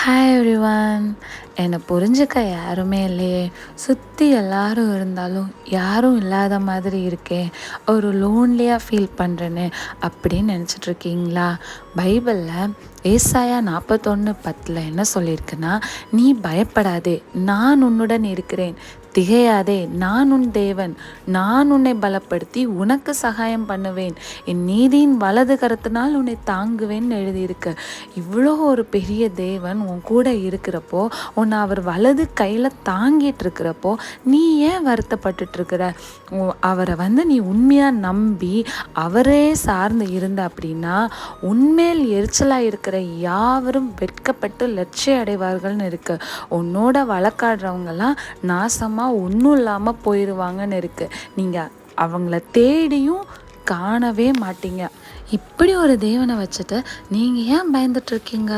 Hi everyone. என்னை புரிஞ்சுக்க யாருமே இல்லையே, சுற்றி எல்லாரும் இருந்தாலும் யாரும் இல்லாத மாதிரி இருக்கே, ஒரு லோன்லியாக ஃபீல் பண்ணுறேன்னு அப்படின்னு நினச்சிட்ருக்கீங்களா? பைபிளில் ஏசாயா 41:10 என்ன சொல்லியிருக்குன்னா, நீ பயப்படாதே, நான் உன்னுடன் இருக்கிறேன், திகையாதே, நான் உன் தேவன், நான் உன்னை பலப்படுத்தி உனக்கு சகாயம் பண்ணுவேன், என் நீதியின் வலது கரத்தினால் உன்னை தாங்குவேன்னு எழுதியிருக்கு. இவ்வளோ ஒரு பெரிய தேவன் உன் கூட இருக்கிறப்போ, உன்னை அவர் வலது கையில் தாங்கிட்டு இருக்கிறப்போ நீ ஏன் வருத்தப்பட்டுட்ருக்கிற? அவரை நீ உண்மையாக நம்பி அவரே சார்ந்து இருந்த அப்படின்னா உன்மேல் எரிச்சலாக இருக்கிற யாவரும் வெட்கப்பட்டு லட்சிய அடைவார்கள்னு இருக்கு. உன்னோட வழக்காடுறவங்கெல்லாம் நாசமாக ஒன்றும் இல்லாமல் போயிடுவாங்கன்னு இருக்குது. நீங்கள் அவங்கள தேடியும் காணவே மாட்டீங்க. இப்படி ஒரு தேவனை வச்சுட்டு நீங்கள் ஏன் பயந்துட்டுருக்கீங்க?